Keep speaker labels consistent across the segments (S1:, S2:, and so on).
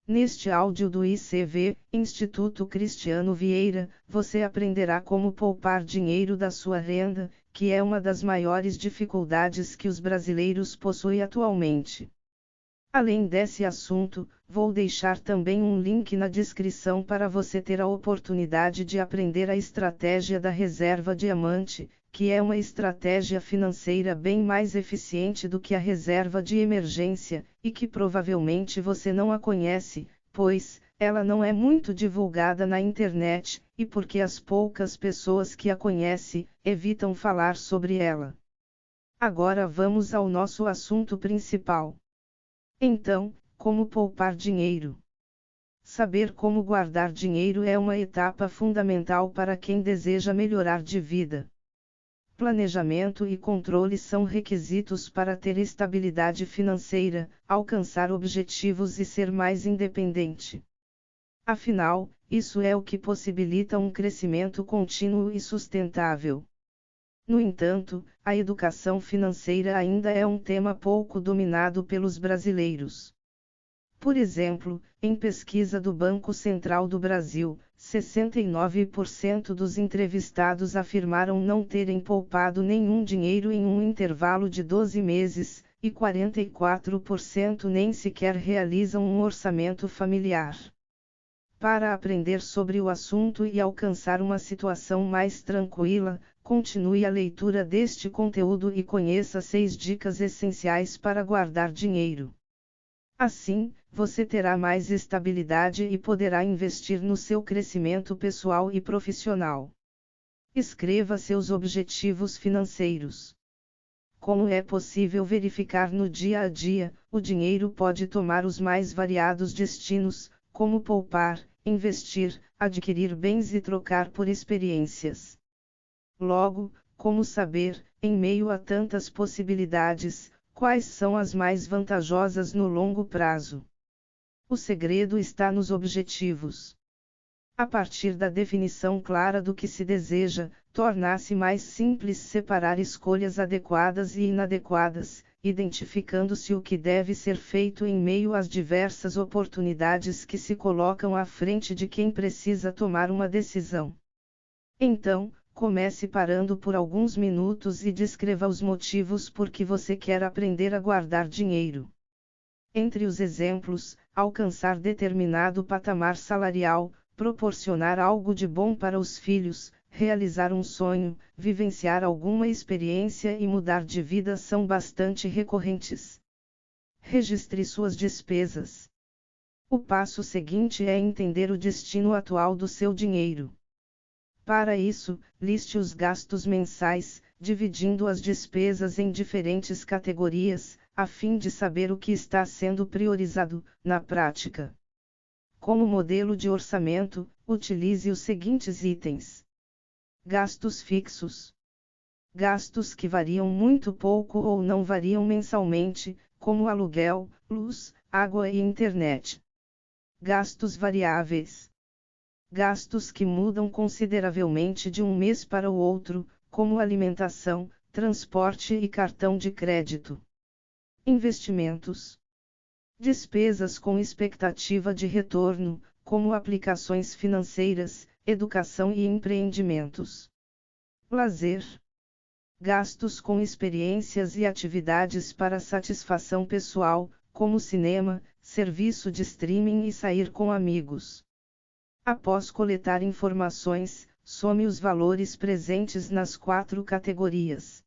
S1: Neste áudio do ICV, Instituto Cristiano Vieira, você aprenderá como poupar dinheiro da sua renda, que é uma das maiores dificuldades que os brasileiros possuem atualmente. Além desse assunto, vou deixar também um link na descrição para você ter a oportunidade de aprender a estratégia da reserva diamante, que é uma estratégia financeira bem mais eficiente do que a reserva de emergência, e que provavelmente você não a conhece, pois ela não é muito divulgada na internet, e porque as poucas pessoas que a conhecem evitam falar sobre ela. Agora vamos ao nosso assunto principal. Então, como poupar dinheiro? Saber como guardar dinheiro é uma etapa fundamental para quem deseja melhorar de vida. Planejamento e controle são requisitos para ter estabilidade financeira, alcançar objetivos e ser mais independente. Afinal, isso é o que possibilita um crescimento contínuo e sustentável. No entanto, a educação financeira ainda é um tema pouco dominado pelos brasileiros. Por exemplo, em pesquisa do Banco Central do Brasil, 69% dos entrevistados afirmaram não terem poupado nenhum dinheiro em um intervalo de 12 meses, e 44% nem sequer realizam um orçamento familiar. Para aprender sobre o assunto e alcançar uma situação mais tranquila, continue a leitura deste conteúdo e conheça 6 dicas essenciais para guardar dinheiro. Assim, você terá mais estabilidade e poderá investir no seu crescimento pessoal e profissional. Escreva seus objetivos financeiros. Como é possível verificar no dia a dia, o dinheiro pode tomar os mais variados destinos, como poupar, investir, adquirir bens e trocar por experiências. Logo, como saber, em meio a tantas possibilidades, quais são as mais vantajosas no longo prazo? O segredo está nos objetivos. A partir da definição clara do que se deseja, torna-se mais simples separar escolhas adequadas e inadequadas, identificando-se o que deve ser feito em meio às diversas oportunidades que se colocam à frente de quem precisa tomar uma decisão. Então, comece parando por alguns minutos e descreva os motivos por que você quer aprender a guardar dinheiro. Entre os exemplos, alcançar determinado patamar salarial, proporcionar algo de bom para os filhos, realizar um sonho, vivenciar alguma experiência e mudar de vida são bastante recorrentes. Registre suas despesas. O passo seguinte é entender o destino atual do seu dinheiro. Para isso, liste os gastos mensais, dividindo as despesas em diferentes categorias, a fim de saber o que está sendo priorizado, na prática. Como modelo de orçamento, utilize os seguintes itens: gastos fixos. Gastos que variam muito pouco ou não variam mensalmente, como aluguel, luz, água e internet. Gastos variáveis. Gastos que mudam consideravelmente de um mês para o outro, como alimentação, transporte e cartão de crédito. Investimentos. Despesas com expectativa de retorno, como aplicações financeiras, educação e empreendimentos. Lazer. Gastos com experiências e atividades para satisfação pessoal, como cinema, serviço de streaming e sair com amigos. Após coletar informações, some os valores presentes nas 4 categorias.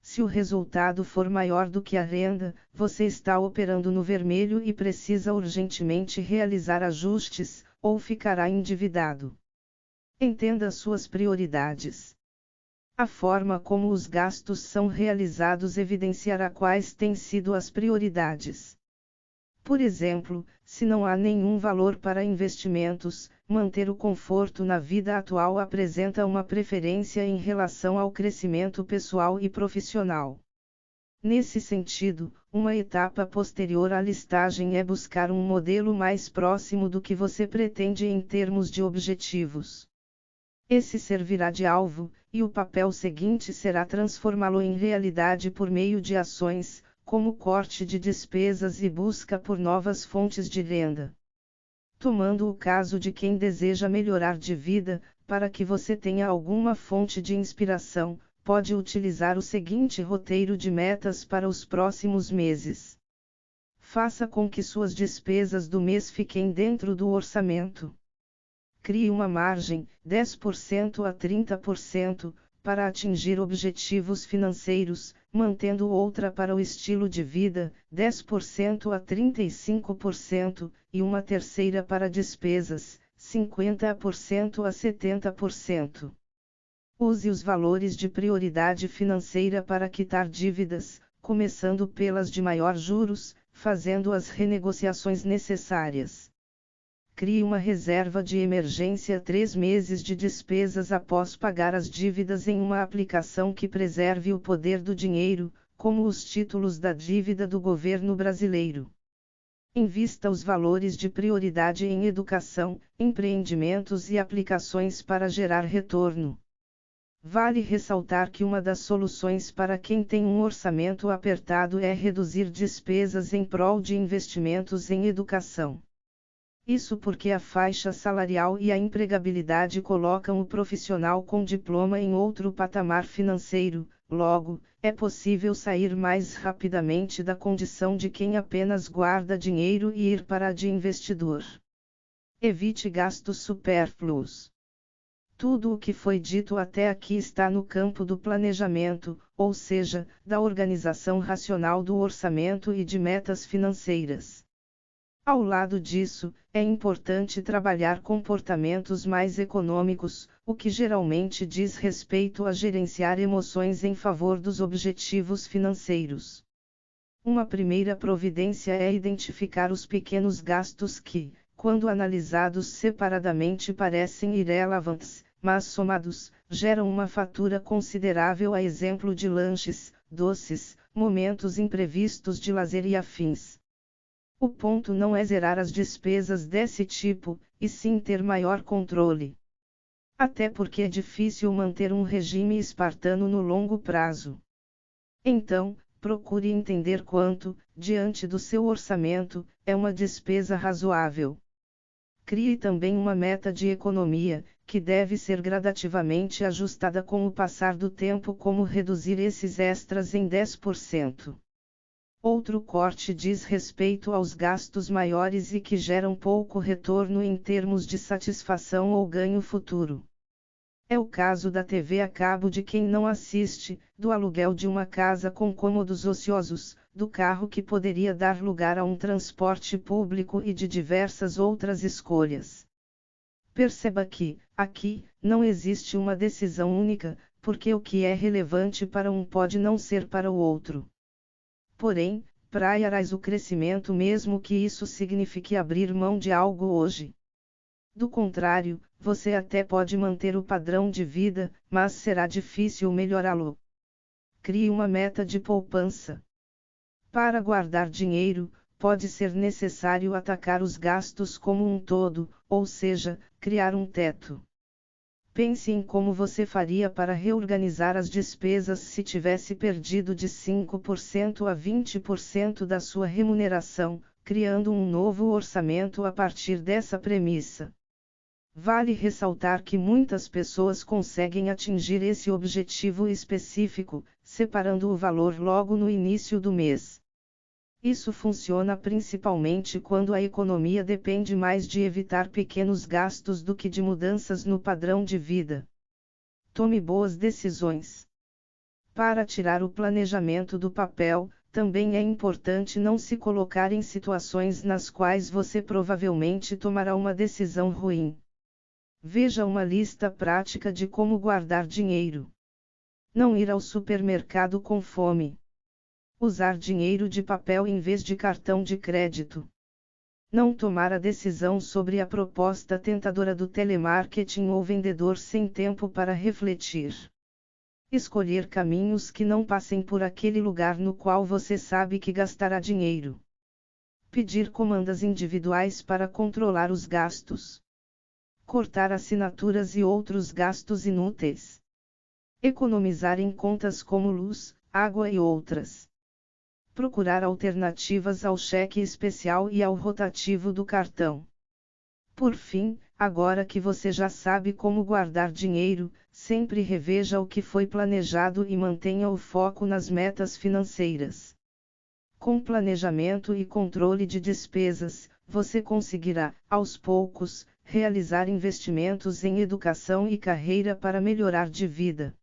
S1: Se o resultado for maior do que a renda, você está operando no vermelho e precisa urgentemente realizar ajustes, ou ficará endividado. Entenda suas prioridades. A forma como os gastos são realizados evidenciará quais têm sido as prioridades. Por exemplo, se não há nenhum valor para investimentos, manter o conforto na vida atual apresenta uma preferência em relação ao crescimento pessoal e profissional. Nesse sentido, uma etapa posterior à listagem é buscar um modelo mais próximo do que você pretende em termos de objetivos. Esse servirá de alvo, e o papel seguinte será transformá-lo em realidade por meio de ações, como corte de despesas e busca por novas fontes de renda. Tomando o caso de quem deseja melhorar de vida, para que você tenha alguma fonte de inspiração, pode utilizar o seguinte roteiro de metas para os próximos meses. Faça com que suas despesas do mês fiquem dentro do orçamento. Crie uma margem, 10% a 30%, para atingir objetivos financeiros, mantendo outra para o estilo de vida, 10% a 35%, e uma terceira para despesas, 50% a 70%. Use os valores de prioridade financeira para quitar dívidas, começando pelas de maior juros, fazendo as renegociações necessárias. Crie uma reserva de emergência 3 meses de despesas após pagar as dívidas em uma aplicação que preserve o poder do dinheiro, como os títulos da dívida do governo brasileiro. Invista os valores de prioridade em educação, empreendimentos e aplicações para gerar retorno. Vale ressaltar que uma das soluções para quem tem um orçamento apertado é reduzir despesas em prol de investimentos em educação. Isso porque a faixa salarial e a empregabilidade colocam o profissional com diploma em outro patamar financeiro, logo, é possível sair mais rapidamente da condição de quem apenas guarda dinheiro e ir para a de investidor. Evite gastos supérfluos. Tudo o que foi dito até aqui está no campo do planejamento, ou seja, da organização racional do orçamento e de metas financeiras. Ao lado disso, é importante trabalhar comportamentos mais econômicos, o que geralmente diz respeito a gerenciar emoções em favor dos objetivos financeiros. Uma primeira providência é identificar os pequenos gastos que, quando analisados separadamente parecem irrelevantes, mas somados, geram uma fatura considerável, a exemplo de lanches, doces, momentos imprevistos de lazer e afins. O ponto não é zerar as despesas desse tipo, e sim ter maior controle. Até porque é difícil manter um regime espartano no longo prazo. Então, procure entender quanto, diante do seu orçamento, é uma despesa razoável. Crie também uma meta de economia, que deve ser gradativamente ajustada com o passar do tempo, como reduzir esses extras em 10%. Outro corte diz respeito aos gastos maiores e que geram pouco retorno em termos de satisfação ou ganho futuro. É o caso da TV a cabo de quem não assiste, do aluguel de uma casa com cômodos ociosos, do carro que poderia dar lugar a um transporte público e de diversas outras escolhas. Perceba que, aqui, não existe uma decisão única, porque o que é relevante para um pode não ser para o outro. Porém, praiarás o crescimento mesmo que isso signifique abrir mão de algo hoje. Do contrário, você até pode manter o padrão de vida, mas será difícil melhorá-lo. Crie uma meta de poupança. Para guardar dinheiro, pode ser necessário atacar os gastos como um todo, ou seja, criar um teto. Pense em como você faria para reorganizar as despesas se tivesse perdido de 5% a 20% da sua remuneração, criando um novo orçamento a partir dessa premissa. Vale ressaltar que muitas pessoas conseguem atingir esse objetivo específico, separando o valor logo no início do mês. Isso funciona principalmente quando a economia depende mais de evitar pequenos gastos do que de mudanças no padrão de vida. Tome boas decisões. Para tirar o planejamento do papel, também é importante não se colocar em situações nas quais você provavelmente tomará uma decisão ruim. Veja uma lista prática de como guardar dinheiro. Não ir ao supermercado com fome. Usar dinheiro de papel em vez de cartão de crédito. Não tomar a decisão sobre a proposta tentadora do telemarketing ou vendedor sem tempo para refletir. Escolher caminhos que não passem por aquele lugar no qual você sabe que gastará dinheiro. Pedir comandas individuais para controlar os gastos. Cortar assinaturas e outros gastos inúteis. Economizar em contas como luz, água e outras. Procurar alternativas ao cheque especial e ao rotativo do cartão. Por fim, agora que você já sabe como guardar dinheiro, sempre reveja o que foi planejado e mantenha o foco nas metas financeiras. Com planejamento e controle de despesas, você conseguirá, aos poucos, realizar investimentos em educação e carreira para melhorar de vida.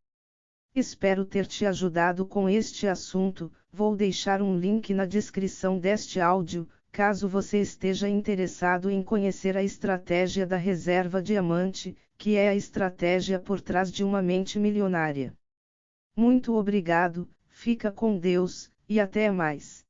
S1: Espero ter te ajudado com este assunto. Vou deixar um link na descrição deste áudio, caso você esteja interessado em conhecer a estratégia da reserva diamante, que é a estratégia por trás de uma mente milionária. Muito obrigado, fica com Deus, e até mais.